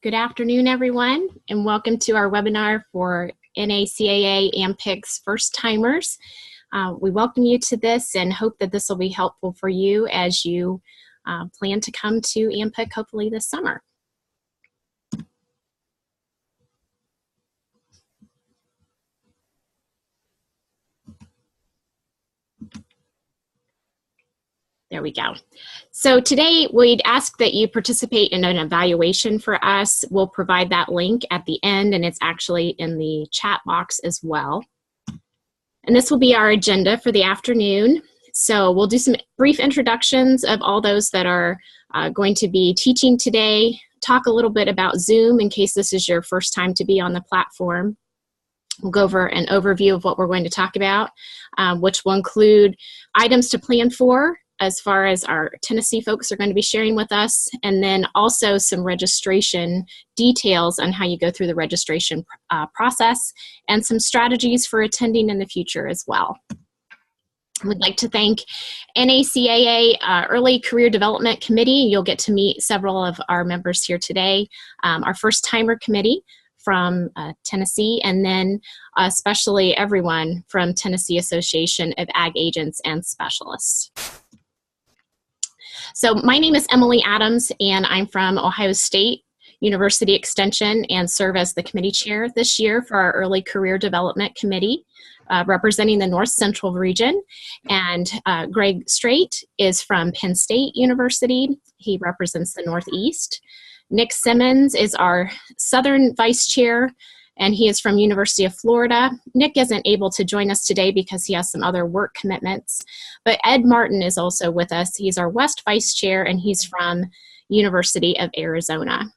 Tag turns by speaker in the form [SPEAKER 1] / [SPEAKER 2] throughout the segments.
[SPEAKER 1] Good afternoon, everyone, and welcome to our webinar for NACAA and PIC's first timers. We welcome you to this and hope that this will be helpful for you as you plan to come to AMPIC hopefully this summer. There we go. So today we'd ask that you participate in an evaluation for us. We'll provide that link at the end, and it's actually in the chat box as well. And this will be our agenda for the afternoon. So we'll do some brief introductions of all those that are going to be teaching today, talk a little bit about Zoom in case this is your first time to be on the platform. We'll go over an overview of what we're going to talk about, which will include items to plan for, as far as our Tennessee folks are going to be sharing with us, and then also some registration details on how you go through the registration process and some strategies for attending in the future as well. We'd like to thank NACAA Early Career Development Committee. You'll get to meet several of our members here today. Our first timer committee from Tennessee, and then especially everyone from Tennessee Association of Ag Agents and Specialists. So my name is Emily Adams, and I'm from Ohio State University Extension and serve as the committee chair this year for our Early Career Development Committee, representing the North Central region. And Greg Strait is from Penn State University. He represents the Northeast. Nick Simmons is our Southern Vice Chair, and he is from University of Florida. Nick isn't able to join us today because he has some other work commitments, but Ed Martin is also with us. He's our West Vice Chair, and he's from University of Arizona.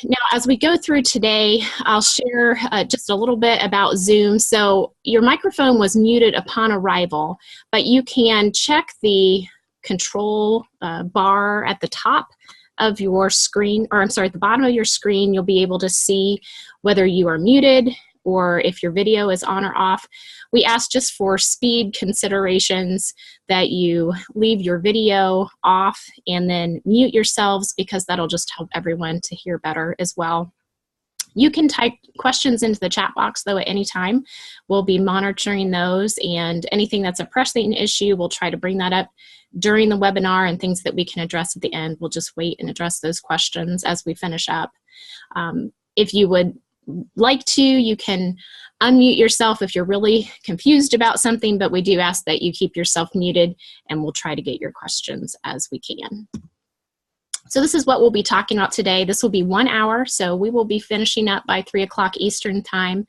[SPEAKER 1] Now, as we go through today, I'll share just a little bit about Zoom. So your microphone was muted upon arrival, but you can check the control bar at the top of your screen, or I'm sorry, at the bottom of your screen. You'll be able to see whether you are muted or if your video is on or off. We ask just for speed considerations that you leave your video off and then mute yourselves, because that'll just help everyone to hear better as well. You can type questions into the chat box, though, at any time. We'll be monitoring those, and anything that's a pressing issue, we'll try to bring that up during the webinar, and things that we can address at the end, we'll just wait and address those questions as we finish up. If you would like to, you can unmute yourself if you're really confused about something, but we do ask that you keep yourself muted, and we'll try to get your questions as we can. So this is what we'll be talking about today. This will be 1 hour, so we will be finishing up by 3 o'clock Eastern time.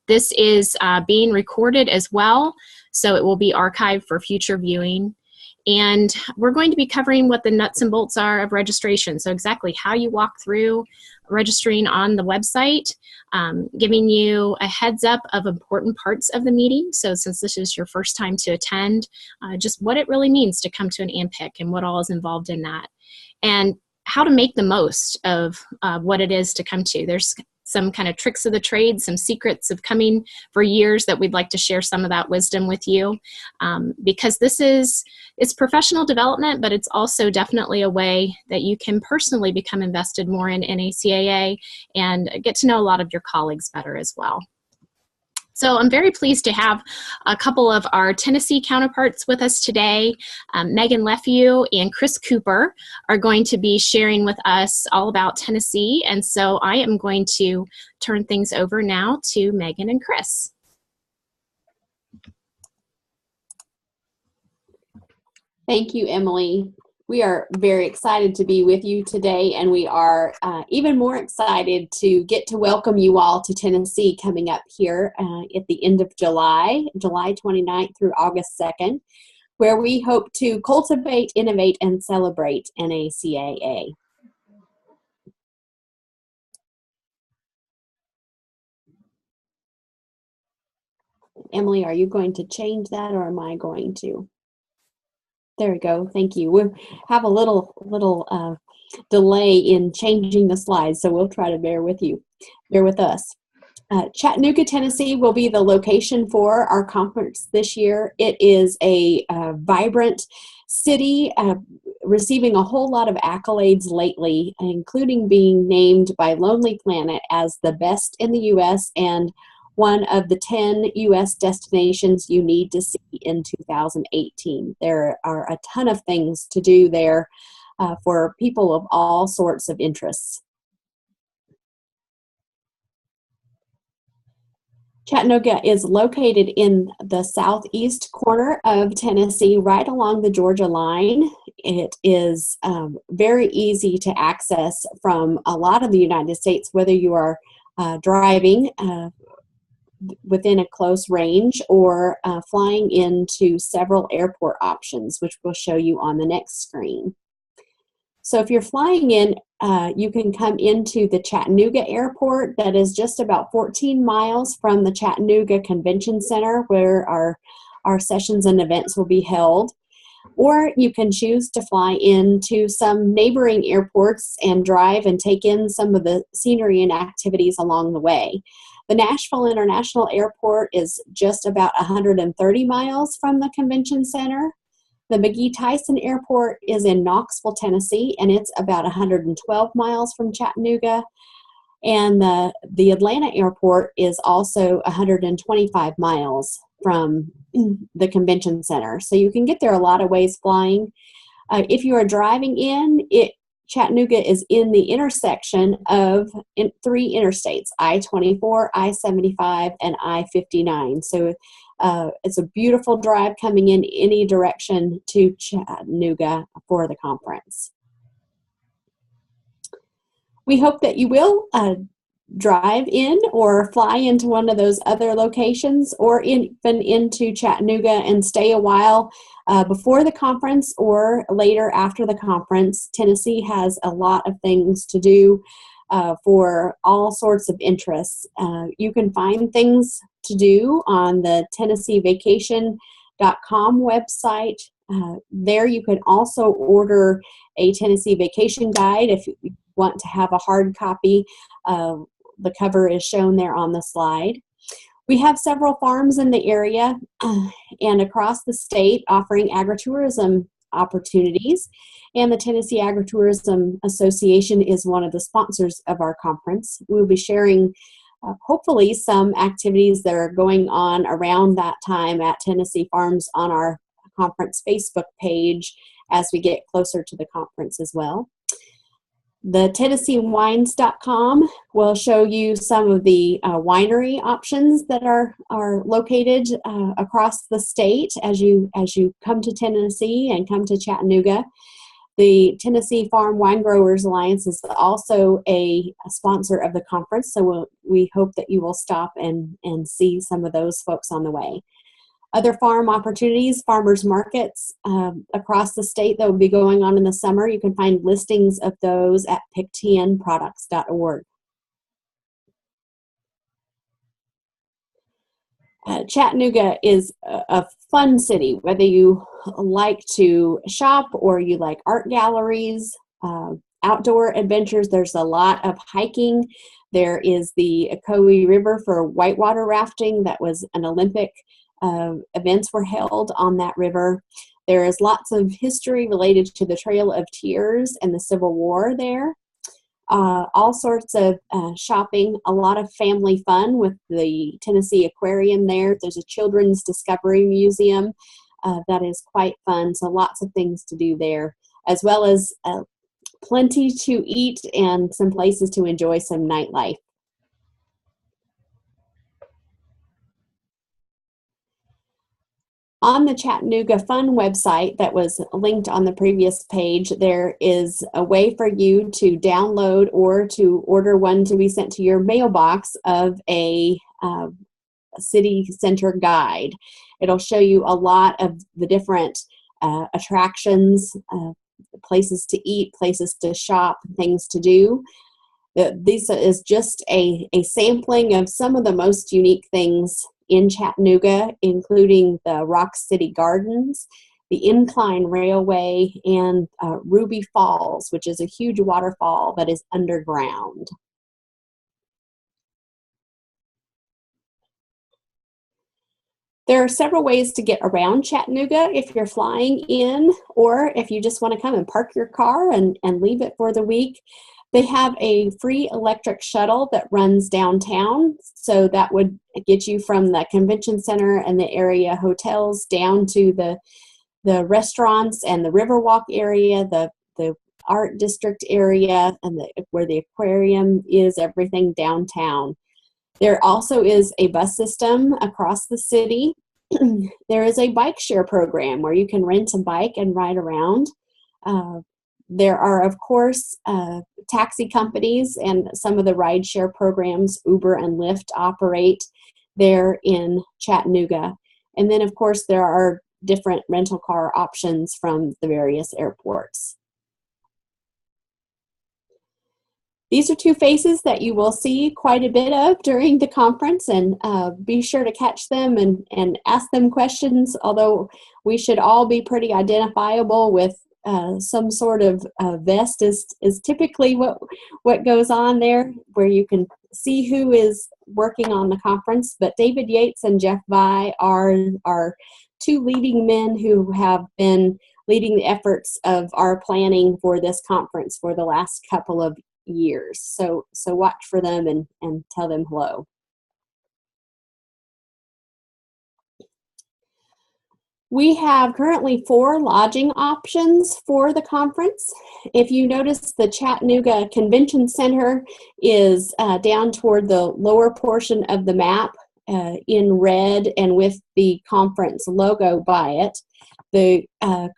[SPEAKER 1] This is being recorded as well, so it will be archived for future viewing. And we're going to be covering what the nuts and bolts are of registration, so exactly how you walk through registering on the website, giving you a heads up of important parts of the meeting. So since this is your first time to attend, just what it really means to come to an AMPIC and what all is involved in that, and how to make the most of what it is to come to. There's some kind of tricks of the trade, some secrets of coming for years that we'd like to share some of that wisdom with you, because it's professional development, but it's also definitely a way that you can personally become invested more in NACAA and get to know a lot of your colleagues better as well. So I'm very pleased to have a couple of our Tennessee counterparts with us today. Megan Lefew and Chris Cooper are going to be sharing with us all about Tennessee. And so I am going to turn things over now to Megan and Chris.
[SPEAKER 2] Thank you, Emily. We are very excited to be with you today, and we are even more excited to get to welcome you all to Tennessee coming up here at the end of July 29th through August 2nd, where we hope to cultivate, innovate, and celebrate NACAA. Emily, are you going to change that, or am I going to? There we go. Thank you. We have a little delay in changing the slides, so we'll try to bear with us. Chattanooga, Tennessee will be the location for our conference this year. It is a vibrant city receiving a whole lot of accolades lately, including being named by Lonely Planet as the best in the U.S. and one of the 10 U.S. destinations you need to see in 2018. There are a ton of things to do there for people of all sorts of interests. Chattanooga is located in the southeast corner of Tennessee, right along the Georgia line. It is very easy to access from a lot of the United States, whether you are driving within a close range or flying into several airport options, which we'll show you on the next screen. So if you're flying in, you can come into the Chattanooga Airport that is just about 14 miles from the Chattanooga Convention Center where our sessions and events will be held. Or you can choose to fly into some neighboring airports and drive and take in some of the scenery and activities along the way. The Nashville International Airport is just about 130 miles from the Convention Center. The McGee-Tyson Airport is in Knoxville, Tennessee, and it's about 112 miles from Chattanooga. And the Atlanta Airport is also 125 miles from the Convention Center. So you can get there a lot of ways flying. If you are driving in, Chattanooga is in the intersection of three interstates, I-24, I-75, and I-59. So it's a beautiful drive coming in any direction to Chattanooga for the conference. We hope that you will drive in or fly into one of those other locations or even into Chattanooga and stay a while before the conference or later after the conference. Tennessee has a lot of things to do for all sorts of interests. You can find things to do on the TennesseeVacation.com website. There you can also order a Tennessee Vacation Guide if you want to have a hard copy. The cover is shown there on the slide. We have several farms in the area and across the state offering agritourism opportunities, and the Tennessee Agritourism Association is one of the sponsors of our conference. We'll be sharing hopefully some activities that are going on around that time at Tennessee Farms on our conference Facebook page as we get closer to the conference as well. The TennesseeWines.com will show you some of the winery options that are located across the state as you come to Tennessee and come to Chattanooga. The Tennessee Farm Wine Growers Alliance is also a sponsor of the conference, so we hope that you will stop and see some of those folks on the way. Other farm opportunities, farmers markets across the state that will be going on in the summer. You can find listings of those at pictnproducts.org. Chattanooga is a fun city, whether you like to shop or you like art galleries, outdoor adventures. There's a lot of hiking. There is the Ocoee River for whitewater rafting. That was an Olympic events were held on that river. There is lots of history related to the Trail of Tears and the Civil War there. All sorts of shopping, a lot of family fun with the Tennessee Aquarium there. There's a Children's Discovery Museum that is quite fun, so lots of things to do there, as well as plenty to eat and some places to enjoy some nightlife. On the Chattanooga Fun website that was linked on the previous page, there is a way for you to download or to order one to be sent to your mailbox of a city center guide. It'll show you a lot of the different attractions, places to eat, places to shop, things to do. This is just a sampling of some of the most unique things in Chattanooga, including the Rock City Gardens, the Incline Railway, and Ruby Falls, which is a huge waterfall that is underground. There are several ways to get around Chattanooga if you're flying in, or if you just want to come and park your car and leave it for the week. They have a free electric shuttle that runs downtown, so that would get you from the convention center and the area hotels down to the restaurants and the Riverwalk area, the art district area, and where the aquarium is, everything downtown. There also is a bus system across the city. There is a bike share program where you can rent a bike and ride around. There are, of course, taxi companies, and some of the ride share programs, Uber and Lyft, operate there in Chattanooga. And then, of course, there are different rental car options from the various airports. These are two faces that you will see quite a bit of during the conference, and be sure to catch them and ask them questions, although we should all be pretty identifiable with some sort of vest is typically what goes on there, where you can see who is working on the conference. But David Yates and Jeff Vi are two leading men who have been leading the efforts of our planning for this conference for the last couple of years. So watch for them and tell them hello. We have currently 4 lodging options for the conference. If you notice, the Chattanooga Convention Center is down toward the lower portion of the map in red and with the conference logo by it. The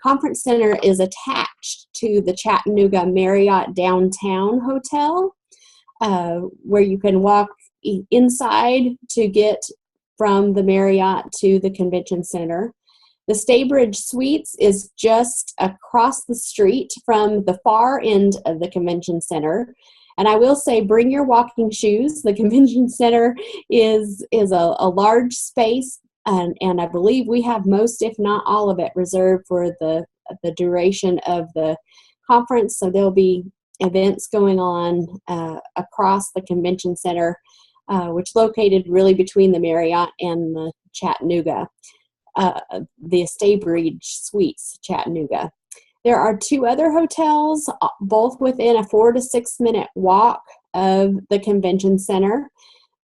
[SPEAKER 2] conference center is attached to the Chattanooga Marriott Downtown Hotel, where you can walk inside to get from the Marriott to the convention center. The Staybridge Suites is just across the street from the far end of the convention center. And I will say, bring your walking shoes. The convention center is a large space, and I believe we have most, if not all of it, reserved for the duration of the conference. So there'll be events going on across the convention center, which is located really between the Marriott and the Chattanooga, the Staybridge Suites, Chattanooga. There are 2 other hotels, both within a 4 to 6 minute walk of the convention center.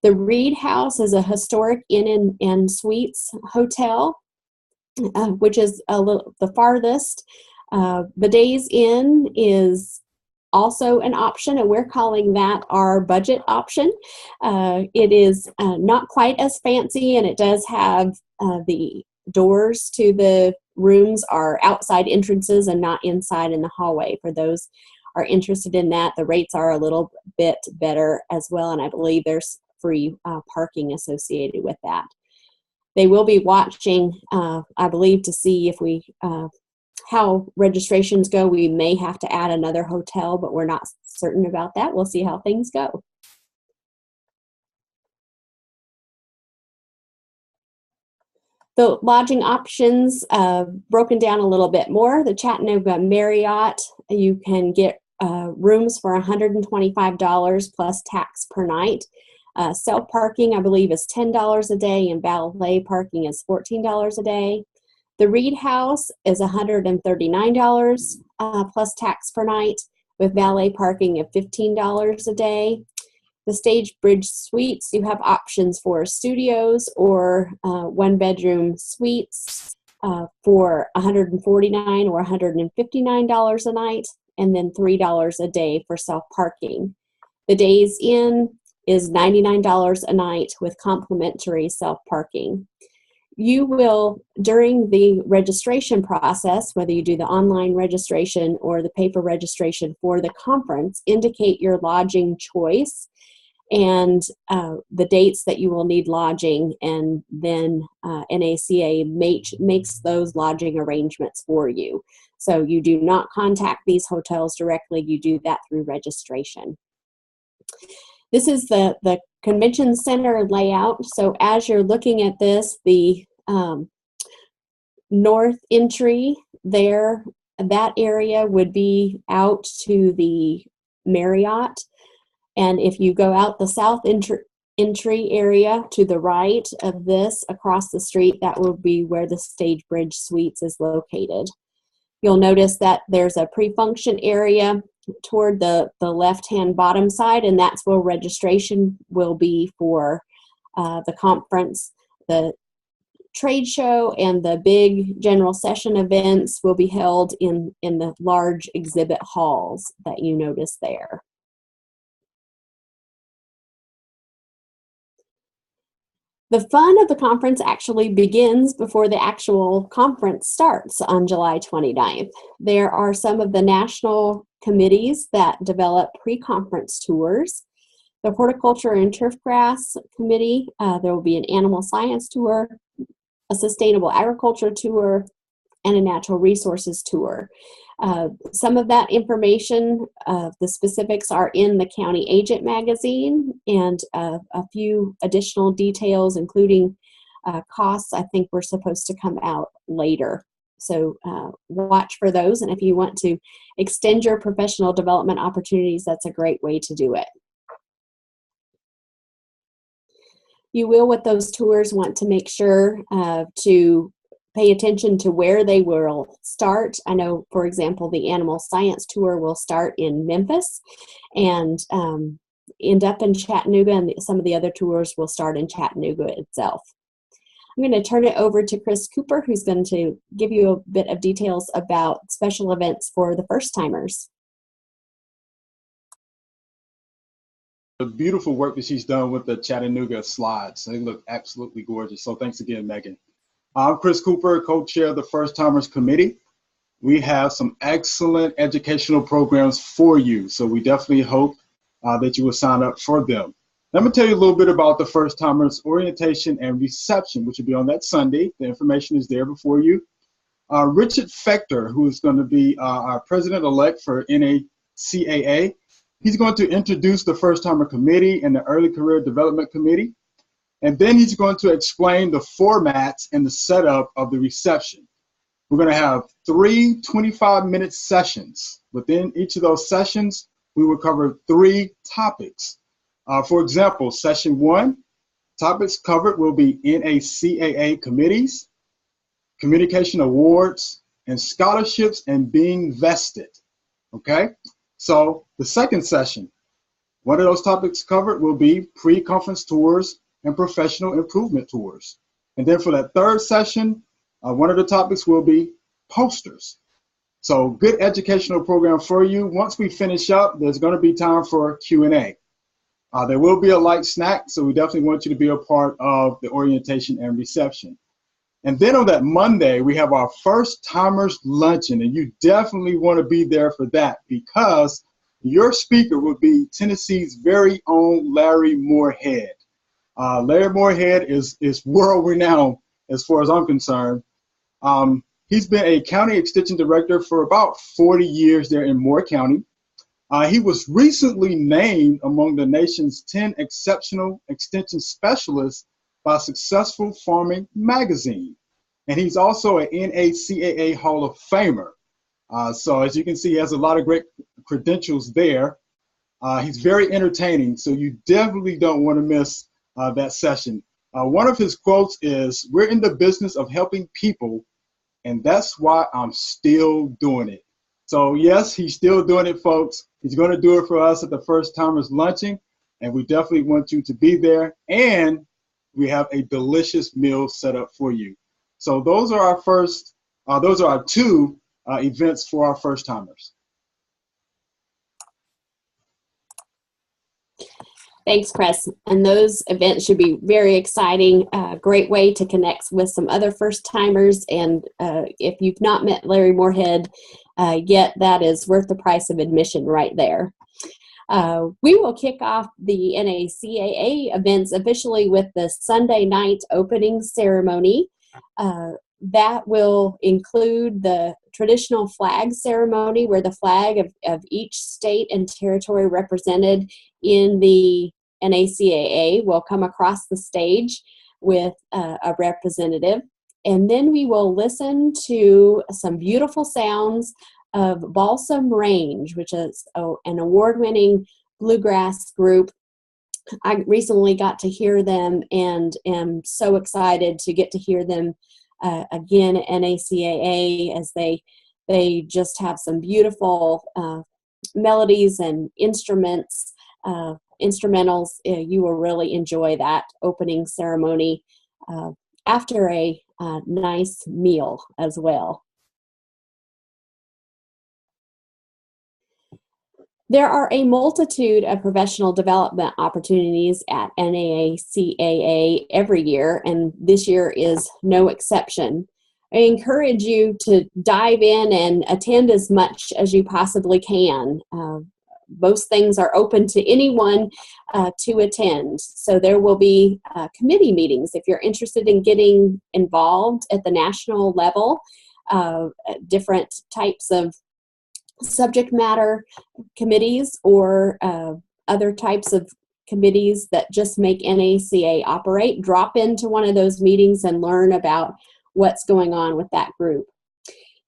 [SPEAKER 2] The Reed House is a historic inn and suites hotel, which is the farthest. The Days Inn is also an option, and we're calling that our budget option. It is not quite as fancy, and it does have the doors to the rooms are outside entrances and not inside in the hallway. For those are interested in that, the rates are a little bit better as well, and I believe there's free parking associated with that. They will be watching, I believe, to see if how registrations go. We may have to add another hotel, but we're not certain about that. We'll see how things go. The lodging options broken down a little bit more. The Chattanooga Marriott, you can get rooms for $125 plus tax per night. Self-parking, I believe, is $10 a day, and valet parking is $14 a day. The Reed House is $139 plus tax per night, with valet parking of $15 a day. The Staybridge Suites, you have options for studios or 1-bedroom suites for $149 or $159 a night, and then $3 a day for self-parking. The Days Inn is $99 a night with complimentary self-parking. You will, during the registration process, whether you do the online registration or the paper registration for the conference, indicate your lodging choice and the dates that you will need lodging, and then NACAA makes those lodging arrangements for you. So you do not contact these hotels directly, you do that through registration. This is the convention center layout. So as you're looking at this, the north entry there, that area would be out to the Marriott. And if you go out the south entry area to the right of this across the street. That will be where the Stage Bridge Suites is located. You'll notice that there's a pre-function area toward the left-hand bottom side, and that's where registration will be for the conference. The trade show and the big general session events will be held in the large exhibit halls that you notice there. The fun of the conference actually begins before the actual conference starts on July 29th. There are some of the national committees that develop pre-conference tours. The Horticulture and Turfgrass Committee, there will be an animal science tour, a sustainable agriculture tour, and a natural resources tour. Some of that information, the specifics are in the County Agent magazine, and a few additional details, including costs, I think were supposed to come out later. So watch for those, and if you want to extend your professional development opportunities, that's a great way to do it. You will, with those tours, want to make sure to pay attention to where they will start. I know, for example, the animal science tour will start in Memphis and end up in Chattanooga, and some of the other tours will start in Chattanooga itself. I'm going to turn it over to Chris Cooper, who's going to give you a bit of details about special events for the first-timers.
[SPEAKER 3] The beautiful work that she's done with the Chattanooga slides. They look absolutely gorgeous. So thanks again, Megan. I'm Chris Cooper, co-chair of the First Timers Committee. We have some excellent educational programs for you. So we definitely hope that you will sign up for them. Let me tell you a little bit about the First Timers orientation and reception, which will be on that Sunday. The information is there before you. Richard Fechter, who is going to be our president-elect for NACAA, he's going to introduce the First Timer Committee and the Early Career Development Committee. And then he's going to explain the formats and the setup of the reception. We're going to have 3 25-minute sessions. Within each of those sessions, we will cover 3 topics. For example, session 1, topics covered will be NACAA committees, communication awards, and scholarships and being vested. Okay? So the second session, one of those topics covered will be pre-conference tours and professional improvement tours. And then for that third session, one of the topics will be posters. So good educational program for you. Once we finish up, there's going to be time for Q&A. There will be a light snack, so we definitely want you to be a part of the orientation and reception. And then on that Monday, we have our First Timers Luncheon, and you definitely want to be there for that because your speaker will be Tennessee's very own Larry Moorhead. Larry Moorhead is world-renowned as far as I'm concerned. He's been a county extension director for about 40 years there in Moore County. He was recently named among the nation's 10 exceptional extension specialists by Successful Farming magazine. And he's also an NACAA Hall of Famer. So as you can see, he has a lot of great credentials there. He's very entertaining, so you definitely don't want to miss that session. One of his quotes is, "We're in the business of helping people, and that's why I'm still doing it." So yes, he's still doing it, folks. He's going to do it for us at the First Timers Luncheon, and we definitely want you to be there. And we have a delicious meal set up for you. So those are our 2 events for our first timers.
[SPEAKER 2] Thanks, Chris. And those events should be very exciting. Great way to connect with some other first timers. And if you've not met Larry Moorhead yet, that is worth the price of admission right there. We will kick off the NACAA events officially with the Sunday night opening ceremony. That will include the traditional flag ceremony where the flag of each state and territory represented in the NACAA will come across the stage with a representative. And then we will listen to some beautiful sounds of Balsam Range, which is an award-winning bluegrass group I recently got to hear them and am so excited to get to hear them again at NACAA, as they just have some beautiful melodies and instrumentals. You will really enjoy that opening ceremony after a nice meal as well. There are a multitude of professional development opportunities at NACAA every year, and this year is no exception. I encourage you to dive in and attend as much as you possibly can. Most things are open to anyone to attend. So there will be committee meetings if you're interested in getting involved at the national level, different types of subject matter committees or other types of committees that just make NACA operate. Drop into one of those meetings and learn about what's going on with that group.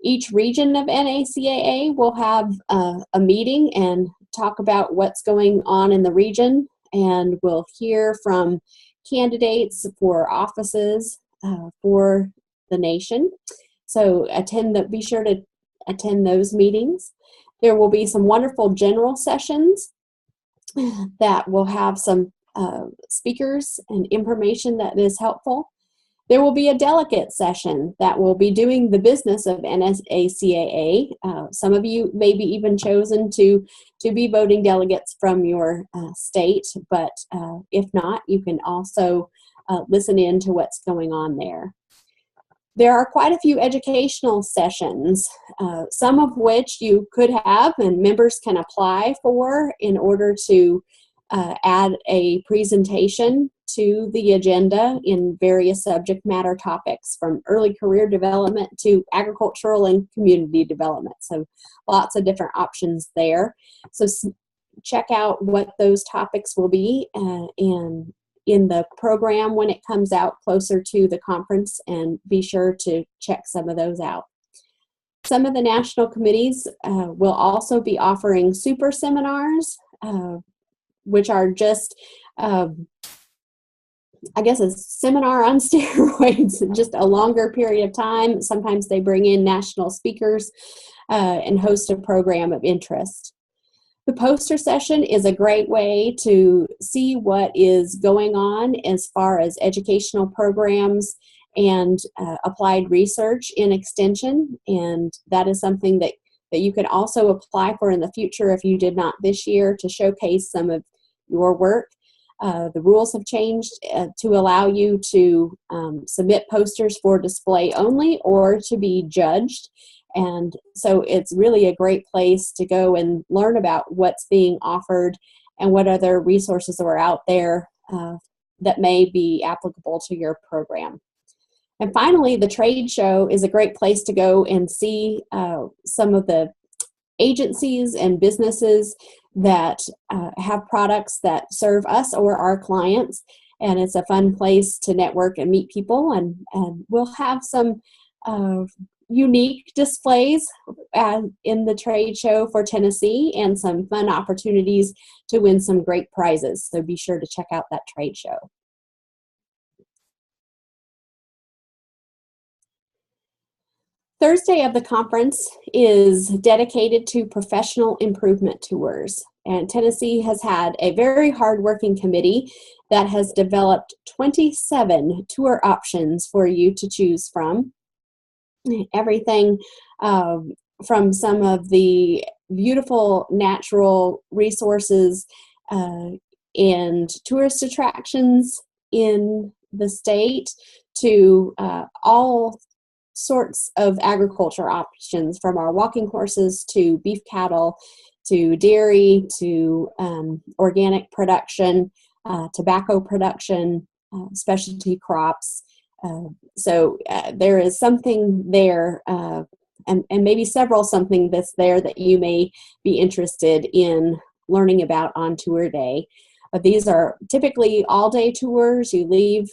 [SPEAKER 2] Each region of NACAA will have a meeting and talk about what's going on in the region, and we'll hear from candidates for offices for the nation. So be sure to attend those meetings. There will be some wonderful general sessions that will have some speakers and information that is helpful. There will be a delegate session that will be doing the business of NACAA. Some of you may be even chosen to be voting delegates from your state, but if not, you can also listen in to what's going on there. There are quite a few educational sessions, some of which you could have and members can apply for in order to add a presentation to the agenda in various subject matter topics, from early career development to agricultural and community development. So lots of different options there. So check out what those topics will be in the program when it comes out closer to the conference, and be sure to check some of those out. Some of the national committees will also be offering super seminars, which are just, I guess, a seminar on steroids, just a longer period of time. Sometimes they bring in national speakers and host a program of interest. The poster session is a great way to see what is going on as far as educational programs and applied research in extension, and that is something that you can also apply for in the future if you did not this year, to showcase some of your work. The rules have changed to allow you to submit posters for display only or to be judged. And so it's really a great place to go and learn about what's being offered and what other resources are out there that may be applicable to your program. And finally, the trade show is a great place to go and see some of the agencies and businesses that have products that serve us or our clients. And it's a fun place to network and meet people. And we'll have some unique displays in the trade show for Tennessee, and some fun opportunities to win some great prizes. So be sure to check out that trade show. Thursday of the conference is dedicated to professional improvement tours. And Tennessee has had a very hardworking committee that has developed 27 tour options for you to choose from. Everything from some of the beautiful natural resources and tourist attractions in the state to all sorts of agriculture options, from our walking horses to beef cattle to dairy to organic production, tobacco production, specialty crops. So there is something there, and maybe several something that's there that you may be interested in learning about on tour day. But these are typically all-day tours. You leave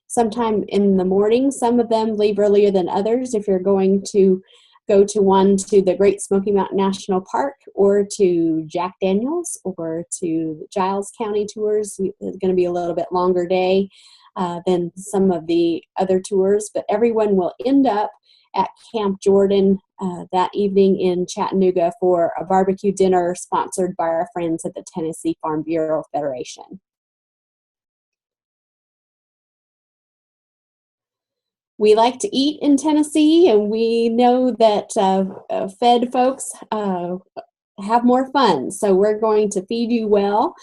[SPEAKER 2] sometime in the morning. Some of them leave earlier than others if you're going to go to one to the Great Smoky Mountain National Park or to Jack Daniels or to Giles County tours. It's going to be a little bit longer day than some of the other tours, but everyone will end up at Camp Jordan that evening in Chattanooga for a barbecue dinner sponsored by our friends at the Tennessee Farm Bureau Federation. We like to eat in Tennessee, and we know that fed folks have more fun, so we're going to feed you well.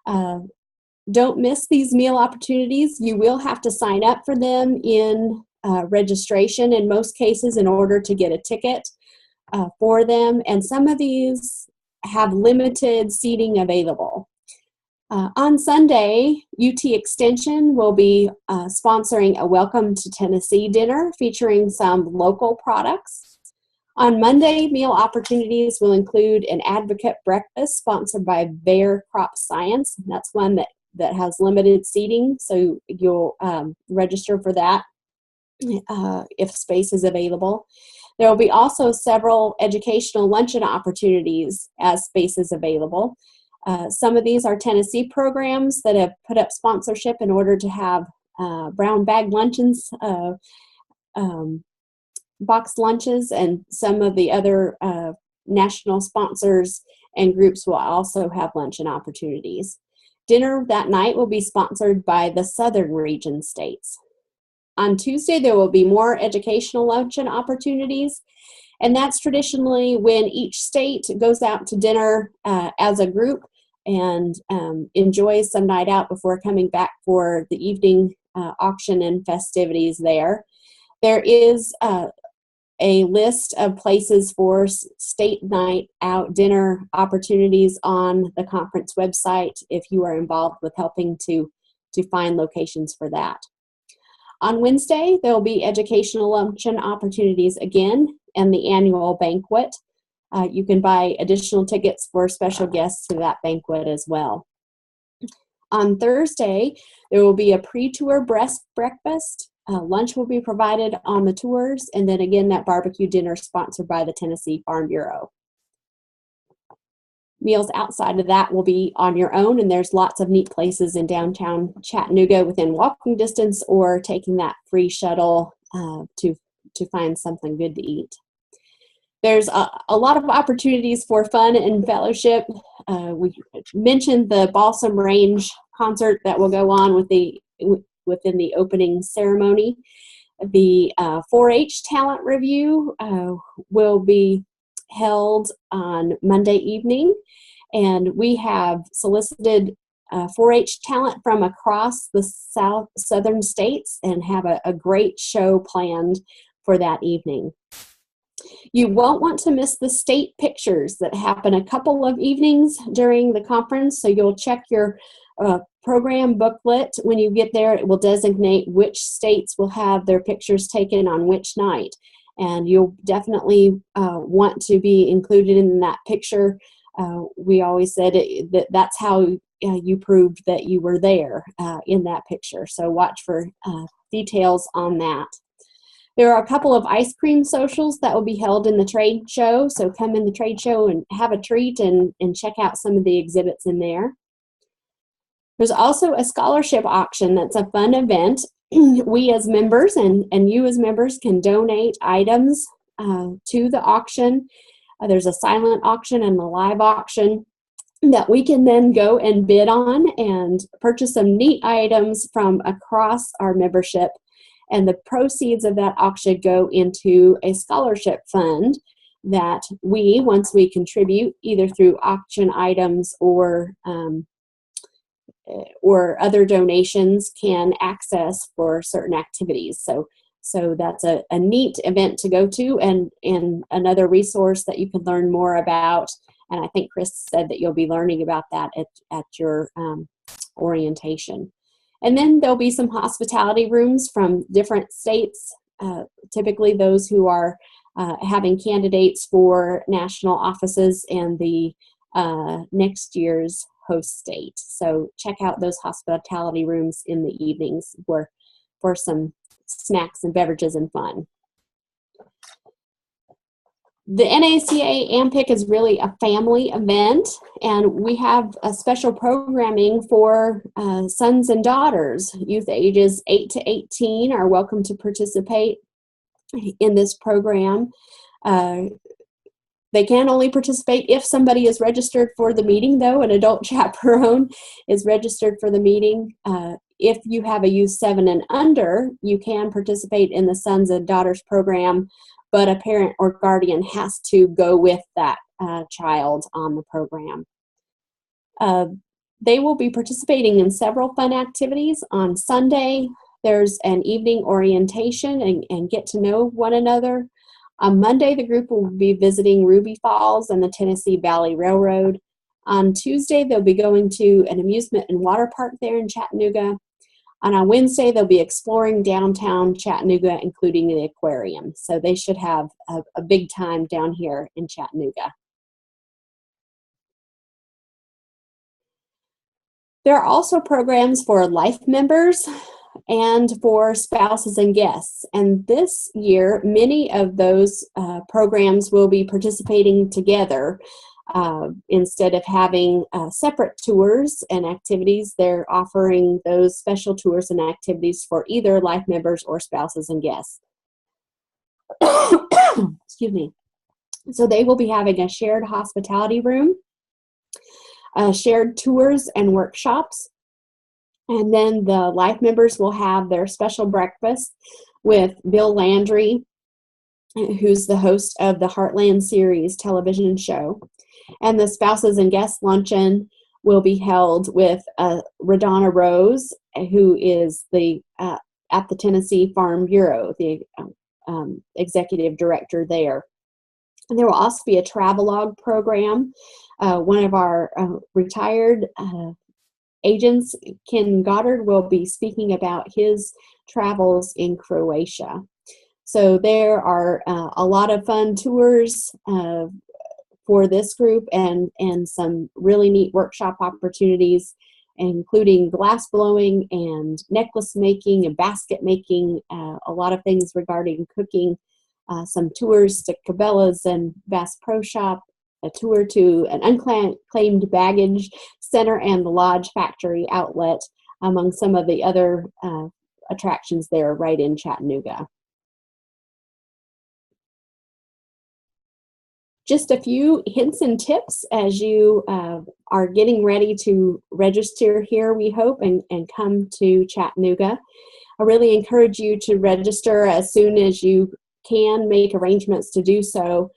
[SPEAKER 2] Don't miss these meal opportunities. You will have to sign up for them in registration in most cases in order to get a ticket for them, and some of these have limited seating available. On Sunday, UT Extension will be sponsoring a Welcome to Tennessee dinner featuring some local products. On Monday, meal opportunities will include an advocate breakfast sponsored by Bayer Crop Science. That's one that has limited seating, so you'll register for that if space is available. There will be also several educational luncheon opportunities as space is available. Some of these are Tennessee programs that have put up sponsorship in order to have brown bag luncheons, boxed lunches, and some of the other national sponsors and groups will also have luncheon opportunities. Dinner that night will be sponsored by the Southern region states. On Tuesday, there will be more educational luncheon opportunities, and that's traditionally when each state goes out to dinner as a group and enjoys some night out before coming back for the evening auction and festivities there. There is a list of places for state night out dinner opportunities on the conference website if you are involved with helping to find locations for that. On Wednesday, there will be educational luncheon opportunities again and the annual banquet. You can buy additional tickets for special guests to that banquet as well. On Thursday, there will be a pre-tour breakfast. Lunch will be provided on the tours, and then again, that barbecue dinner sponsored by the Tennessee Farm Bureau. Meals outside of that will be on your own, and there's lots of neat places in downtown Chattanooga within walking distance or taking that free shuttle to find something good to eat. There's a lot of opportunities for fun and fellowship. We mentioned the Balsam Range concert that will go on within the opening ceremony. The 4-H talent review will be held on Monday evening, and we have solicited 4-H talent from across the southern states and have a great show planned for that evening. You won't want to miss the state pictures that happen a couple of evenings during the conference, so you'll check your program booklet when you get there. It will designate which states will have their pictures taken on which night, and you'll definitely want to be included in that picture. We always said that's how you proved that you were there in that picture, so watch for details on that. There are a couple of ice cream socials that will be held in the trade show, so come in the trade show and have a treat and check out some of the exhibits in there. There's also a scholarship auction that's a fun event. We as members and you as members can donate items to the auction. There's a silent auction and a live auction that we can then go and bid on and purchase some neat items from across our membership. And the proceeds of that auction go into a scholarship fund that we, once we contribute, either through auction items or other donations, can access for certain activities. So that's a neat event to go to and another resource that you can learn more about. And I think Chris said that you'll be learning about that at your orientation. And then there'll be some hospitality rooms from different states, typically those who are having candidates for national offices and the next year's host state. So check out those hospitality rooms in the evenings for some snacks and beverages and fun. The NACAA and PIC is really a family event, and we have a special programming for sons and daughters. Youth ages 8 to 18 are welcome to participate in this program. They can only participate if somebody is registered for the meeting, though. An adult chaperone is registered for the meeting. If you have a youth 7 and under, you can participate in the Sons and Daughters program, but a parent or guardian has to go with that child on the program. They will be participating in several fun activities. On Sunday, there's an evening orientation and get to know one another. On Monday, the group will be visiting Ruby Falls and the Tennessee Valley Railroad. On Tuesday, they'll be going to an amusement and water park there in Chattanooga. And on Wednesday, they'll be exploring downtown Chattanooga, including the aquarium. So they should have a big time down here in Chattanooga. There are also programs for life members and for spouses and guests. And this year, many of those programs will be participating together. Instead of having separate tours and activities, they're offering those special tours and activities for either life members or spouses and guests. Excuse me. So they will be having a shared hospitality room, shared tours and workshops, and then the life members will have their special breakfast with Bill Landry, who's the host of the Heartland series television show. And the spouses and guest luncheon will be held with Radonna Rose, who is the at the Tennessee Farm Bureau, the executive director there. And there will also be a travelogue program. One of our retired agents, Ken Goddard, will be speaking about his travels in Croatia. So there are a lot of fun tours for this group and some really neat workshop opportunities, including glass blowing and necklace making and basket making, a lot of things regarding cooking, some tours to Cabela's and Bass Pro Shop, a tour to an unclaimed baggage center and the Lodge Factory outlet, among some of the other attractions there right in Chattanooga. Just a few hints and tips as you are getting ready to register here, we hope, and come to Chattanooga. I really encourage you to register as soon as you can, make arrangements to do so.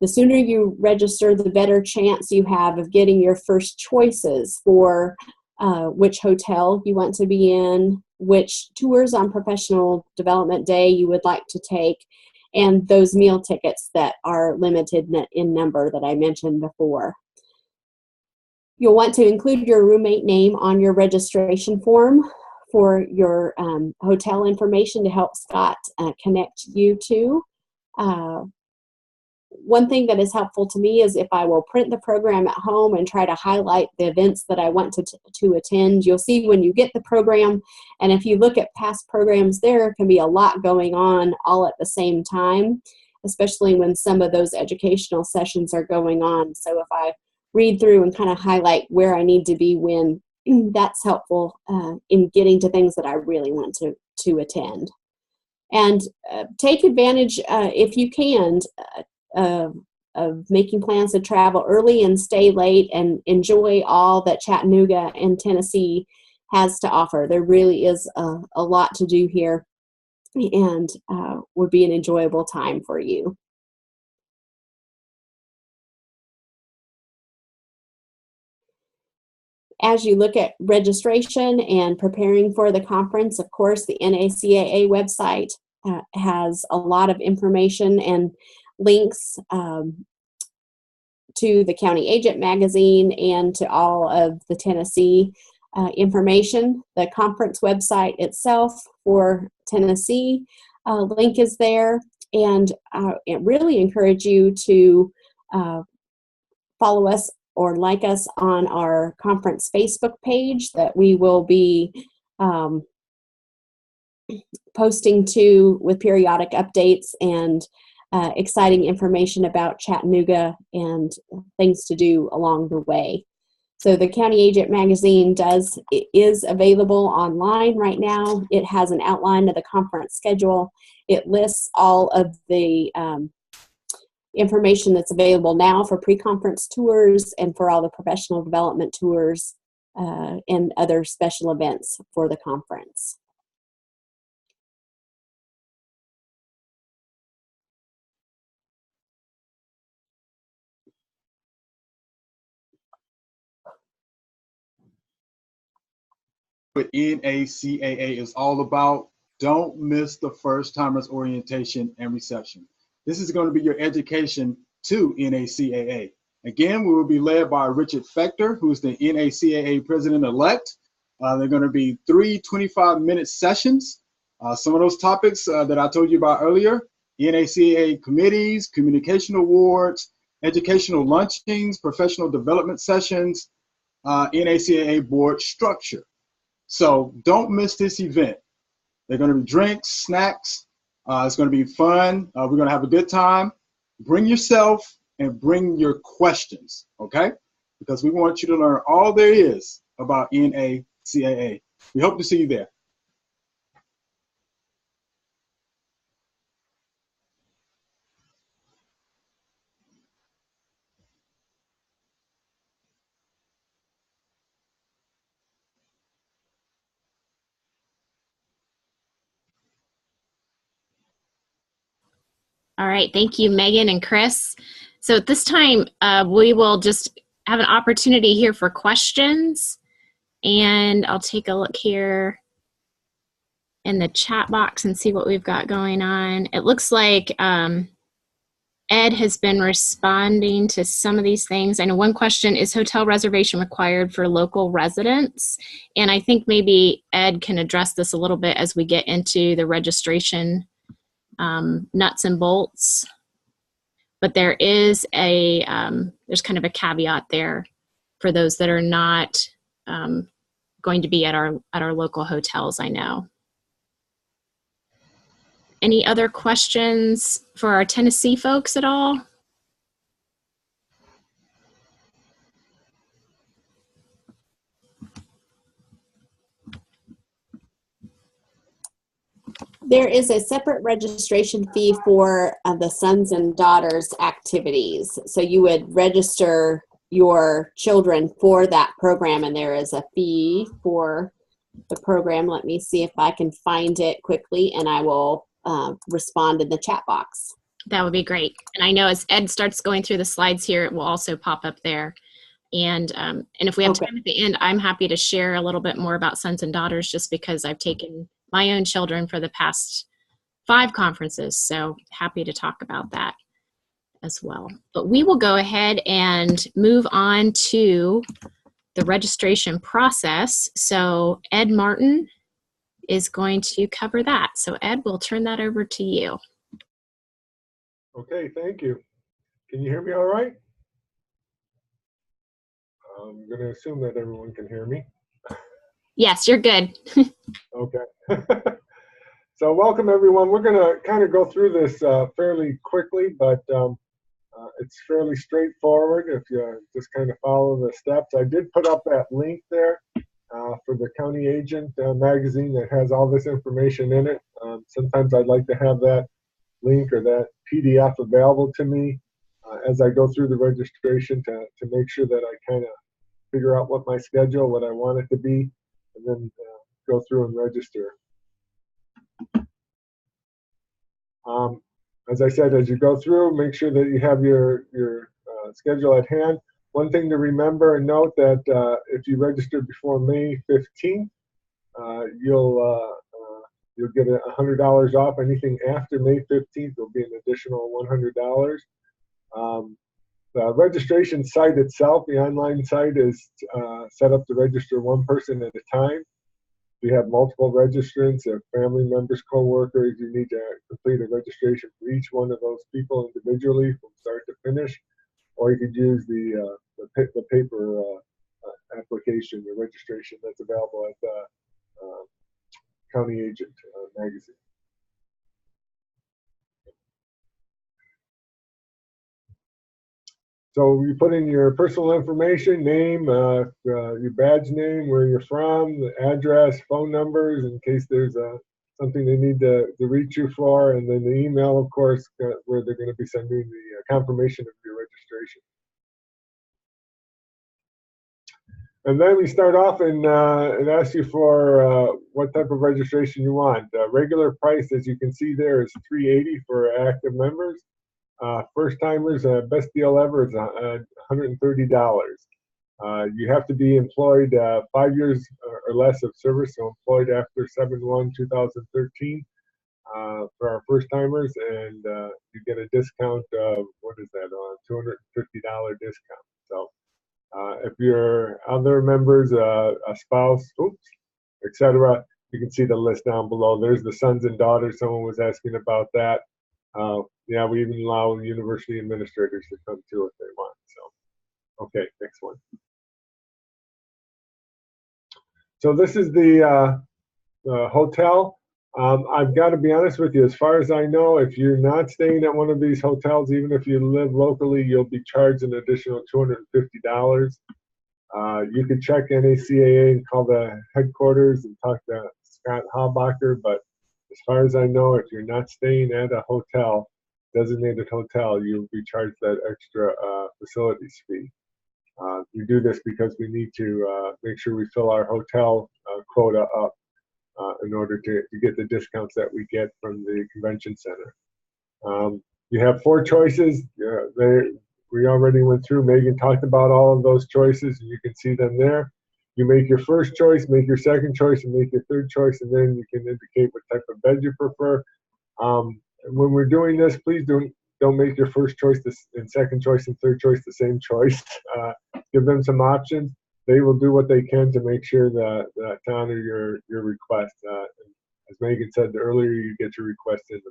[SPEAKER 2] The sooner you register, the better chance you have of getting your first choices for which hotel you want to be in, which tours on Professional Development Day you would like to take, and those meal tickets that are limited in number that I mentioned before. You'll want to include your roommate name on your registration form for your hotel information to help Scott connect you to. One thing that is helpful to me is if I will print the program at home and try to highlight the events that I want to attend. You'll see when you get the program, and if you look at past programs, there can be a lot going on all at the same time, especially when some of those educational sessions are going on. So if I read through and kind of highlight where I need to be when, that's helpful in getting to things that I really want to attend. And take advantage, if you can, of making plans to travel early and stay late and enjoy all that Chattanooga and Tennessee has to offer. There really is a lot to do here, and would be an enjoyable time for you. As you look at registration and preparing for the conference, of course, the NACAA website has a lot of information and links to the County Agent magazine and to all of the Tennessee information. The conference website itself for Tennessee link is there, and I really encourage you to follow us or like us on our conference Facebook page that we will be posting to with periodic updates and exciting information about Chattanooga and things to do along the way. So the County Agent magazine is available online right now. It has an outline of the conference schedule. It lists all of the information that's available now for pre-conference tours and for all the professional development tours and other special events for the conference.
[SPEAKER 3] What NACAA is all about. Don't miss the first timers orientation and reception. This is going to be your education to NACAA. Again, we will be led by Richard Fechter, who's the NACAA president-elect. They're going to be 3 25-minute sessions. Some of those topics that I told you about earlier: NACAA committees, communication awards, educational lunchings, professional development sessions, NACAA board structure. So don't miss this event. They're going to be drinks, snacks. It's going to be fun. We're going to have a good time. Bring yourself and bring your questions, okay? Because we want you to learn all there is about NACAA. We hope to see you there.
[SPEAKER 1] All right, thank you, Megan and Chris. So at this time, we will just have an opportunity here for questions. And I'll take a look here in the chat box and see what we've got going on. It looks like Ed has been responding to some of these things. I know one question is hotel reservation required for local residents? And I think maybe Ed can address this a little bit as we get into the registration nuts and bolts. But there is there's kind of a caveat there for those that are not going to be at our local hotels, I know. Any other questions for our Tennessee folks at all?
[SPEAKER 2] There is a separate registration fee for the sons and daughters activities. So you would register your children for that program, and there is a fee for the program. Let me see if I can find it quickly, and I will respond in the chat box.
[SPEAKER 1] That would be great. And I know as Ed starts going through the slides here, it will also pop up there. And if we have time at the end, I'm happy to share a little bit more about sons and daughters, just because I've taken my own children for the past 5 conferences. So happy to talk about that as well. But we will go ahead and move on to the registration process. So Ed Martin is going to cover that. So Ed, we'll turn that over to you.
[SPEAKER 4] Okay, thank you. Can you hear me all right? I'm going to assume that everyone can hear me.
[SPEAKER 1] Yes, you're good.
[SPEAKER 4] Okay. So welcome everyone. We're going to kind of go through this fairly quickly, but it's fairly straightforward if you just kind of follow the steps. I did put up that link there for the County Agent magazine that has all this information in it. Sometimes I'd like to have that link or that PDF available to me as I go through the registration to make sure that I kind of figure out what my schedule, what I want it to be, and then go through and register. As I said, as you go through, make sure that you have your schedule at hand. One thing to remember and note that if you register before May 15th, you'll get $100 off. Anything after May 15th will be an additional $100. The registration site itself, the online site, is set up to register one person at a time. If you have multiple registrants, or family members, co-workers, you need to complete a registration for each one of those people individually from start to finish, or you could use the paper application, the registration that's available at the County Agent magazine. So you put in your personal information, name, your badge name, where you're from, the address, phone numbers, in case there's something they need to reach you for, and then the email, of course, where they're going to be sending the confirmation of your registration. And then we start off and it asks you for what type of registration you want. Regular price, as you can see there, is $380 for active members. First timers, best deal ever is $130. You have to be employed 5 years or less of service, so employed after 7/1/2013 for our first timers, and you get a discount of, what is that, $250 discount. So if your other members, a spouse, etc., you can see the list down below. There's the sons and daughters. Someone was asking about that. Yeah, we even allow university administrators to come too if they want. So, okay, next one. So this is the hotel. I've got to be honest with you, as far as I know, if you're not staying at one of these hotels, even if you live locally, you'll be charged an additional $250. You could check NACAA and call the headquarters and talk to Scott Habacher, but as far as I know, if you're not staying at a hotel, designated hotel, you'll be charged that extra facilities fee. We do this because we need to make sure we fill our hotel quota up in order to get the discounts that we get from the convention center. You have 4 choices. We already went through. Megan talked about all of those choices, and you can see them there. You make your first choice, make your second choice, and make your third choice, and then you can indicate what type of bed you prefer. When we're doing this, please don't make your first choice and second choice and third choice the same choice. Give them some options. They will do what they can to make sure that to honor your request. As Megan said, the earlier you get your request in, the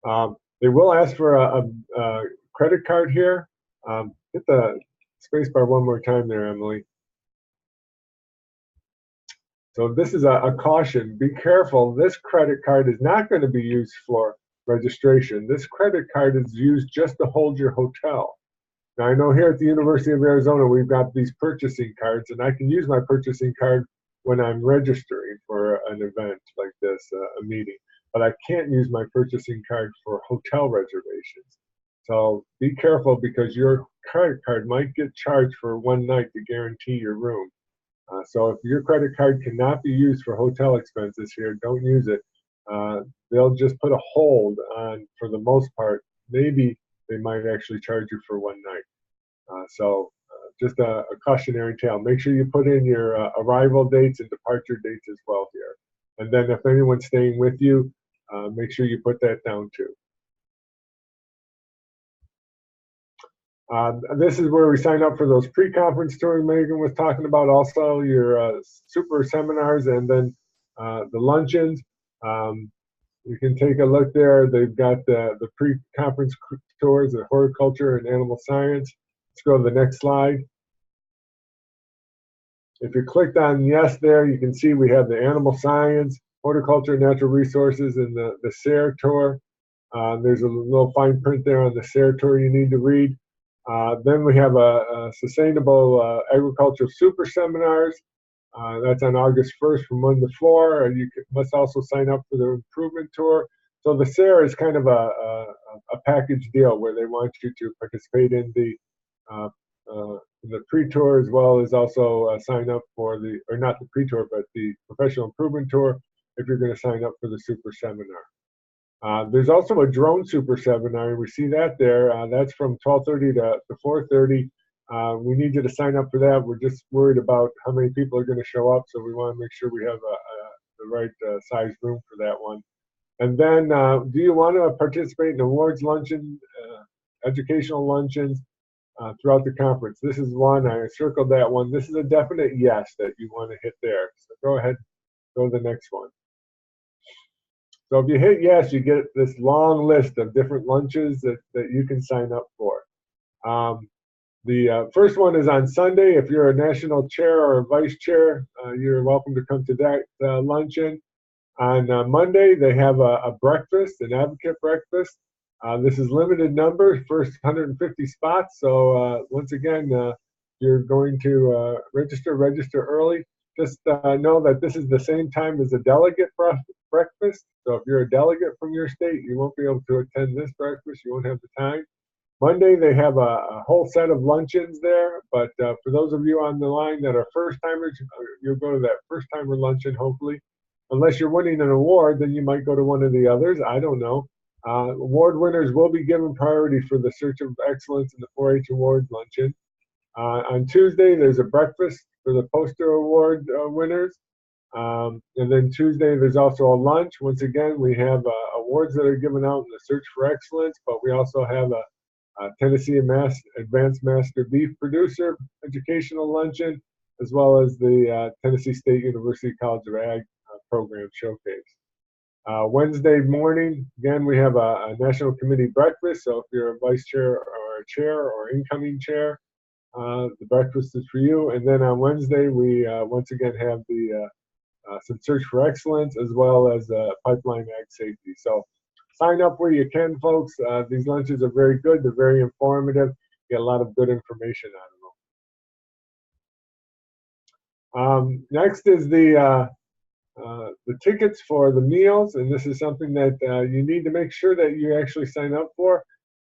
[SPEAKER 4] better. They will ask for a credit card here. Hit the space bar one more time there, Emily. So this is a caution. Be careful. This credit card is not going to be used for registration. This credit card is used just to hold your hotel. Now, I know here at the University of Arizona, we've got these purchasing cards, and I can use my purchasing card when I'm registering for an event like this, a meeting. But I can't use my purchasing card for hotel reservations. So be careful, because your credit card might get charged for one night to guarantee your room. So if your credit card cannot be used for hotel expenses here, don't use it. They'll just put a hold on, for the most part. Maybe they might actually charge you for one night. So just a cautionary tale. Make sure you put in your arrival dates and departure dates as well here. And then if anyone's staying with you, make sure you put that down too. This is where we sign up for those pre-conference tours Megan was talking about, also your super seminars, and then the luncheons. You can take a look there. They've got the pre-conference tours of horticulture and animal science. Let's go to the next slide. If you clicked on yes there, you can see we have the animal science, horticulture, natural resources, and the SARE tour. There's a little fine print there on the SARE tour you need to read. Then we have a sustainable agriculture super seminars. That's on August 1st from 1 to 4. You must also sign up for the improvement tour. So the SARE is kind of a package deal where they want you to participate in the pre-tour, as well as also sign up for the, or not the pre-tour, but the professional improvement tour if you're going to sign up for the super seminar. There's also a drone super seminar. We see that there. That's from 12:30 to 4:30. We need you to sign up for that. We're just worried about how many people are going to show up, so we want to make sure we have the right size room for that one. And then, do you want to participate in awards luncheon, educational luncheons throughout the conference? This is one. I circled that one. This is a definite yes that you want to hit there. So go ahead, go to the next one. So if you hit yes, you get this long list of different lunches that you can sign up for. The first one is on Sunday. If you're a national chair or a vice chair, you're welcome to come to that luncheon. On Monday, they have a breakfast, an advocate breakfast. This is limited numbers, first 150 spots. So once again, you're going to register early. Just know that this is the same time as a delegate breakfast. So if you're a delegate from your state, you won't be able to attend this breakfast. You won't have the time. Monday, they have a whole set of luncheons there. But for those of you on the line that are first timers, you'll go to that first timer luncheon, hopefully. Unless you're winning an award, then you might go to one of the others. I don't know. Award winners will be given priority for the Search of Excellence and the 4-H Awards luncheon. On Tuesday, there's a breakfast for the poster award winners. And then Tuesday, there's also a lunch. Once again, we have awards that are given out in the Search for Excellence, but we also have a Tennessee Advanced Master Beef Producer Educational Luncheon, as well as the Tennessee State University College of Ag Program Showcase. Wednesday morning, again, we have a National Committee breakfast. So if you're a vice chair or a chair or incoming chair, the breakfast is for you. And then on Wednesday, we once again have the some Search for Excellence, as well as Pipeline Ag Safety. So sign up where you can, folks. These lunches are very good. They're very informative. You get a lot of good information out of them. Next is the tickets for the meals, and this is something that you need to make sure that you actually sign up for.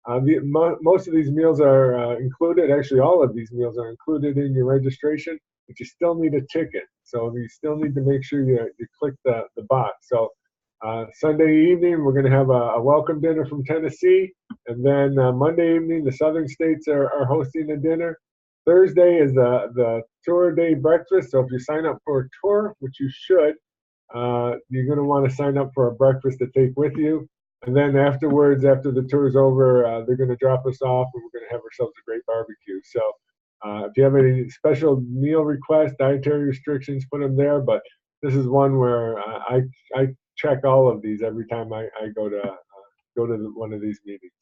[SPEAKER 4] Most of these meals are included. Actually, all of these meals are included in your registration, but you still need a ticket. So you still need to make sure you click the box. So Sunday evening, we're going to have a welcome dinner from Tennessee, and then Monday evening, the Southern states are hosting a dinner. Thursday is the tour day breakfast. So if you sign up for a tour, which you should, you're going to want to sign up for a breakfast to take with you. And then afterwards, after the tour is over, they're going to drop us off, and we're going to have ourselves a great barbecue. So if you have any special meal requests, dietary restrictions, put them there. But this is one where I check all of these every time I go to one of these meetings.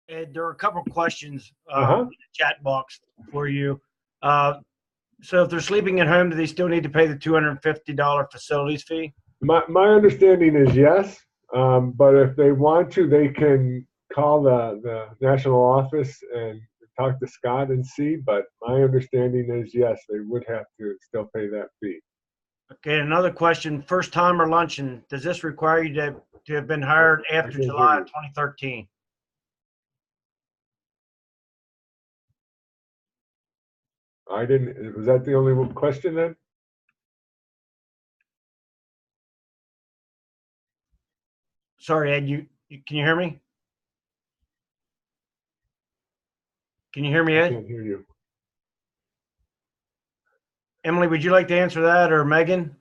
[SPEAKER 5] Ed, there are a couple of questions in the chat box for you. So if they're sleeping at home, do they still need to pay the $250 facilities fee?
[SPEAKER 4] My understanding is yes, but if they want to, they can call the national office and talk to Scott and see. But my understanding is yes, they would have to still pay that fee.
[SPEAKER 5] Okay, another question. First timer luncheon, does this require you to have been hired after July of 2013?
[SPEAKER 4] I didn't. Was that the only question then?
[SPEAKER 5] Sorry, Ed. Can you hear me? Can you hear me, Ed?
[SPEAKER 4] I can't hear you.
[SPEAKER 5] Emily, would you like to answer that, or Megan?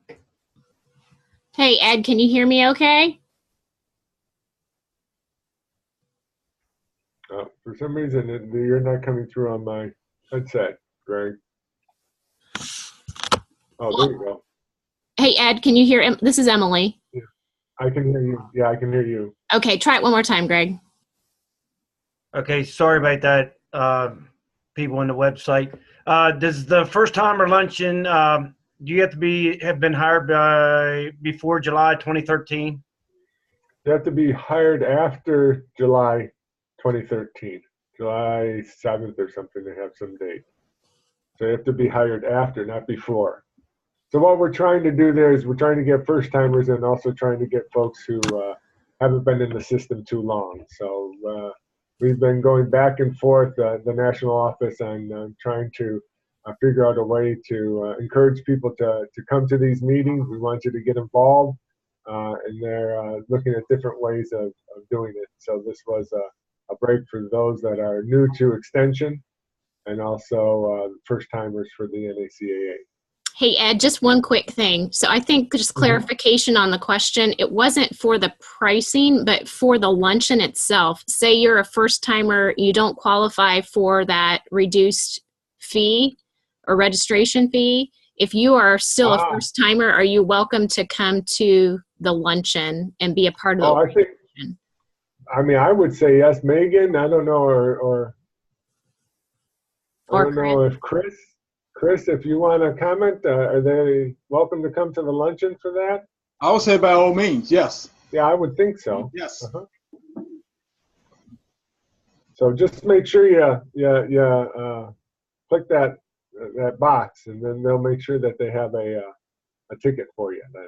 [SPEAKER 1] Hey, Ed, can you hear me okay?
[SPEAKER 4] For some reason, you're not coming through on my headset, Greg. Oh, there you go.
[SPEAKER 1] Hey, Ed, can you hear? This is Emily.
[SPEAKER 4] Yeah, I can hear you. Yeah, I can hear you.
[SPEAKER 1] Okay, try it one more time, Greg.
[SPEAKER 5] Okay, sorry about that, people on the website. Does the first timer luncheon, do you have to have been hired before July 2013?
[SPEAKER 4] You have to be hired after July 2013, July 7th or something. They have some date. So you have to be hired after, not before. So what we're trying to do there is we're trying to get first timers and also trying to get folks who haven't been in the system too long. So we've been going back and forth, the national office, on trying to figure out a way to encourage people to come to these meetings. We want you to get involved, and they're looking at different ways of doing it. So this was a break for those that are new to extension, and also first timers for the NACAA.
[SPEAKER 1] Hey, Ed, just one quick thing. So I think just clarification on the question. It wasn't for the pricing, but for the luncheon itself. Say you're a first timer, you don't qualify for that reduced fee or registration fee. If you are still a first timer, are you welcome to come to the luncheon and be a part of the luncheon?
[SPEAKER 4] I mean, I would say yes. Megan, I don't know, or I don't know if Chris, if you want to comment, are they welcome to come to the luncheon for that?
[SPEAKER 3] I would say by all means, yes.
[SPEAKER 4] Yeah, I would think so.
[SPEAKER 3] Yes.
[SPEAKER 4] So just make sure you click that box, and then they'll make sure that they have a ticket for you then.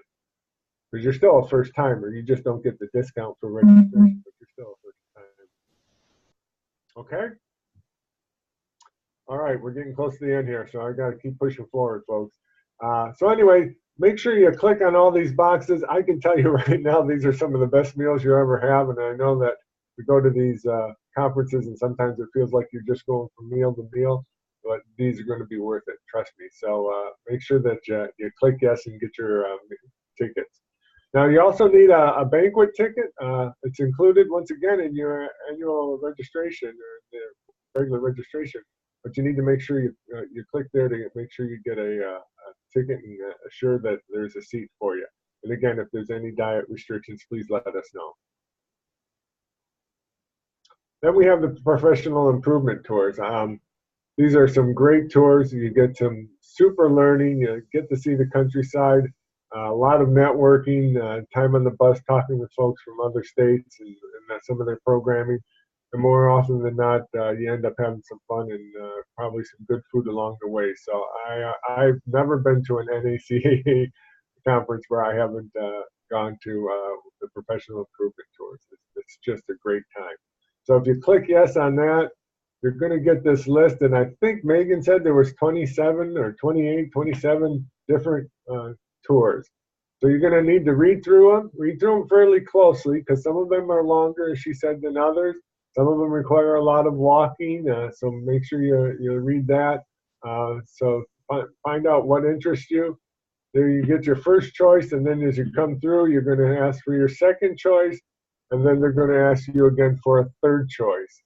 [SPEAKER 4] Because you're still a first timer. You just don't get the discount for registration, but you're still a first timer. Okay? All right, we're getting close to the end here, so I got to keep pushing forward, folks. So anyway, make sure you click on all these boxes. I can tell you right now, these are some of the best meals you ever have, and I know that we go to these conferences, and sometimes it feels like you're just going from meal to meal, but these are going to be worth it, trust me. So make sure that you click yes and get your tickets. Now, you also need a banquet ticket. It's included, once again, in your annual registration or the regular registration. But you need to make sure you click there to make sure you get a ticket and assure that there's a seat for you. And again, if there's any diet restrictions, please let us know. Then we have the professional improvement tours. These are some great tours. You get some super learning. You get to see the countryside. A lot of networking, time on the bus talking with folks from other states and some of their programming. And more often than not, you end up having some fun and probably some good food along the way. So I've never been to an NACAA conference where I haven't gone to the professional improvement tours. It's just a great time. So if you click yes on that, you're going to get this list. And I think Megan said there was 27 or 28, 27 different tours. So you're going to need to read through them fairly closely, because some of them are longer, as she said, than others. Some of them require a lot of walking, so make sure you read that. So find out what interests you. There you get your first choice, and then as you come through, you're going to ask for your second choice, and then they're going to ask you again for a third choice.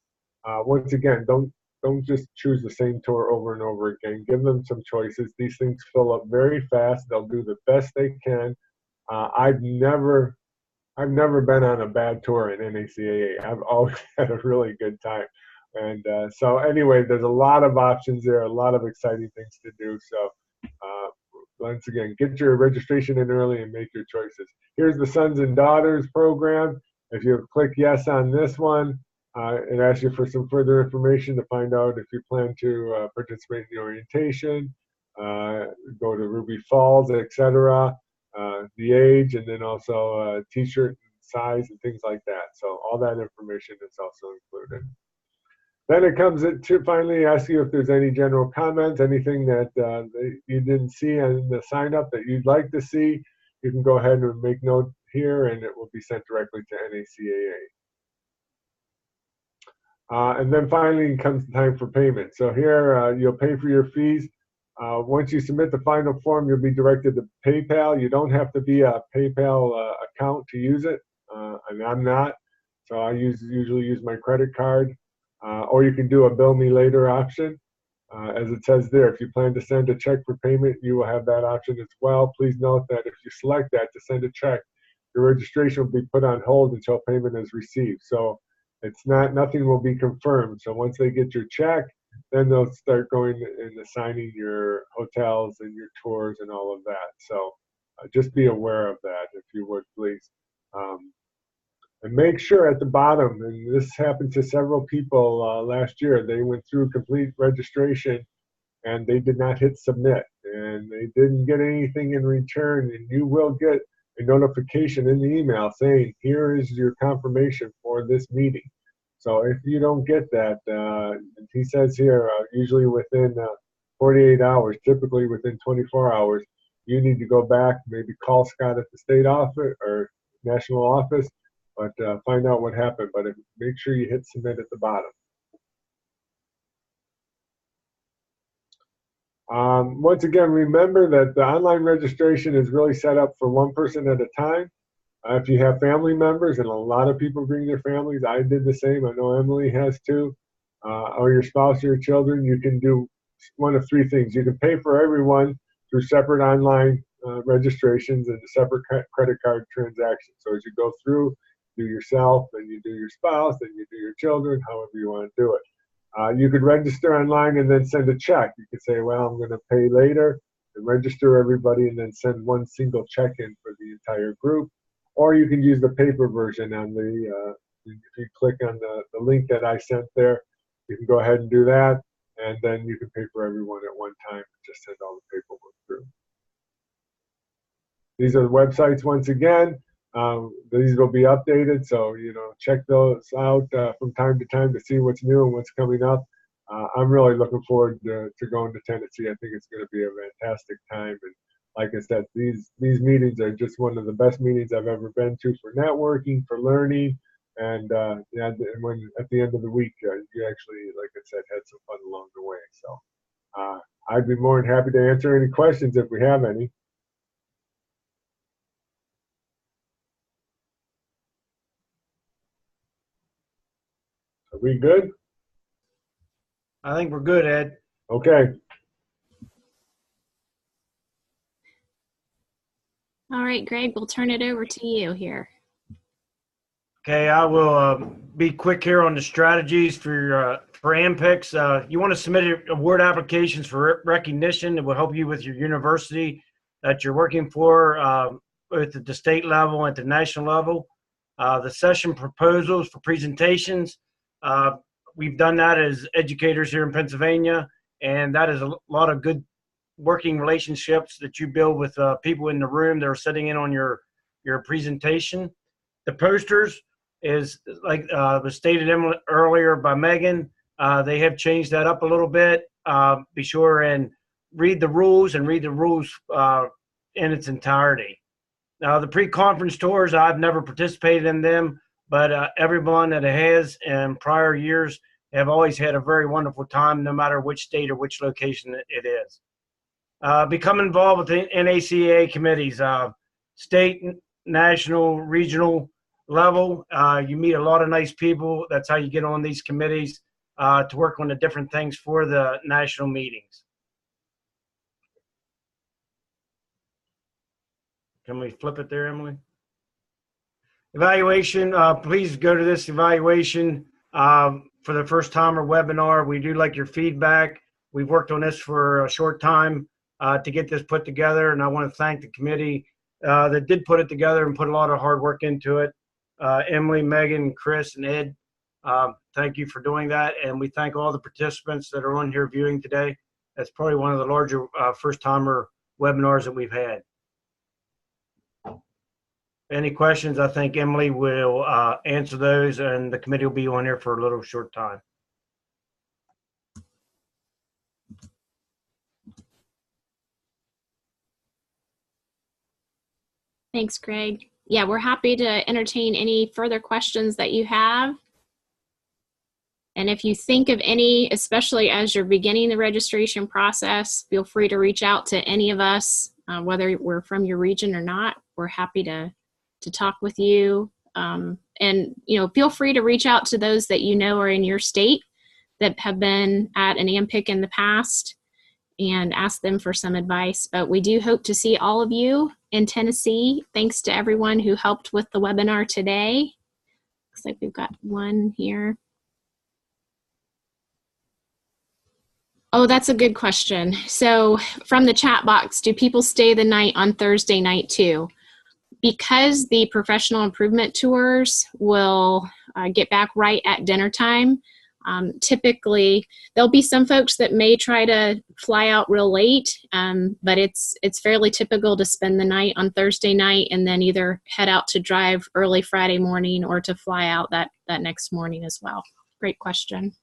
[SPEAKER 4] Once again, don't just choose the same tour over and over again. Give them some choices. These things fill up very fast. They'll do the best they can. I've never been on a bad tour in NACAA. I've always had a really good time. And so anyway, there's a lot of options there, a lot of exciting things to do. So once again, get your registration in early and make your choices. Here's the Sons and Daughters program. If you click yes on this one, it asks you for some further information to find out if you plan to participate in the orientation, go to Ruby Falls, etc. The age, and then also t-shirt size and things like that. So all that information is also included. Then it comes to finally ask you if there's any general comments, anything that you didn't see in the sign up that you'd like to see. You can go ahead and make note here, and it will be sent directly to NACAA. And then finally comes the time for payment. So here you'll pay for your fees. Once you submit the final form, you'll be directed to PayPal. You don't have to be a PayPal account to use it, and I'm not. So I usually use my credit card, or you can do a bill me later option. As it says there, if you plan to send a check for payment, you will have that option as well. Please note that if you select that to send a check, your registration will be put on hold until payment is received. So nothing will be confirmed. So once they get your check, then they'll start going and assigning your hotels and your tours and all of that. So just be aware of that, if you would, please. And make sure at the bottom, and this happened to several people last year, they went through complete registration and they did not hit submit, and they didn't get anything in return, and you will get a notification in the email saying, here is your confirmation for this meeting. So if you don't get that, he says here, usually within 48 hours, typically within 24 hours, you need to go back, maybe call Scott at the state office or national office, but find out what happened. But make sure you hit submit at the bottom. Once again, remember that the online registration is really set up for one person at a time. If you have family members, and a lot of people bring their families, I did the same. I know Emily has too, or your spouse or your children, you can do one of three things. You can pay for everyone through separate online registrations and separate credit card transactions. So as you go through, do yourself, and you do your spouse, and you do your children, however you want to do it. You could register online and then send a check. You could say, well, I'm going to pay later, and register everybody, and then send one single check in for the entire group. Or you can use the paper version on the If you click on the link that I sent there, you can go ahead and do that, and then you can pay for everyone at one time and just send all the paperwork through. These are the websites once again. These will be updated, so check those out from time to time to see what's new and what's coming up. I'm really looking forward to going to Tennessee. I think it's going to be a fantastic time, and like I said, these meetings are just one of the best meetings I've ever been to for networking, for learning, and when at the end of the week you actually, like I said, had some fun along the way. So I'd be more than happy to answer any questions if we have any. Are we good?
[SPEAKER 5] I think we're good, Ed.
[SPEAKER 4] Okay.
[SPEAKER 1] All right, Greg, we'll turn it over to you here.
[SPEAKER 5] Okay, I will be quick here on the strategies for AMPICs. You want to submit award applications for recognition. It will help you with your university that you're working for, both at the state level and at the national level. The session proposals for presentations. We've done that as educators here in Pennsylvania, and that is a lot of good working relationships that you build with people in the room that are sitting in on your presentation. The posters is, like was stated earlier by Megan, they have changed that up a little bit. Be sure and read the rules in its entirety. Now, the pre-conference tours, I've never participated in them, but everyone that has in prior years have always had a very wonderful time, no matter which state or which location it is. Become involved with the NACAA committees, state, national, regional level. You meet a lot of nice people. That's how you get on these committees to work on the different things for the national meetings. Can we flip it there, Emily? Evaluation, please go to this evaluation for the first timer webinar. We do like your feedback. We've worked on this for a short time to get this put together, and I want to thank the committee that did put it together and put a lot of hard work into it. Emily, Megan, Chris, and Ed, thank you for doing that, and we thank all the participants that are on here viewing today. That's probably one of the larger first-timer webinars that we've had. Any questions? I think Emily will answer those, and the committee will be on here for a little short time.
[SPEAKER 1] Thanks, Greg. Yeah, we're happy to entertain any further questions that you have. And if you think of any, especially as you're beginning the registration process, feel free to reach out to any of us, whether we're from your region or not. We're happy to talk with you. And, feel free to reach out to those that you know are in your state that have been at an AMPIC in the past and ask them for some advice. But we do hope to see all of you in Tennessee. Thanks to everyone who helped with the webinar today. Looks like we've got one here. Oh, that's a good question. So from the chat box, do people stay the night on Thursday night too? Because the professional improvement tours will get back right at dinner time, typically there'll be some folks that may try to fly out real late, but it's fairly typical to spend the night on Thursday night and then either head out to drive early Friday morning or to fly out that next morning as well. Great question.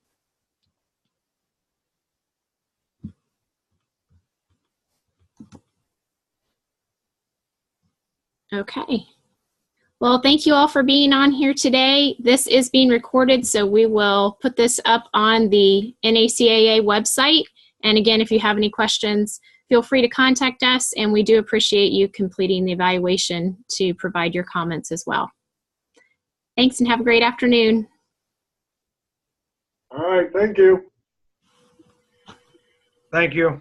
[SPEAKER 1] Okay. Well, thank you all for being on here today. This is being recorded, so we will put this up on the NACAA website. And again, if you have any questions, feel free to contact us, and we do appreciate you completing the evaluation to provide your comments as well. Thanks, and have a great afternoon.
[SPEAKER 4] All right, thank you.
[SPEAKER 5] Thank you.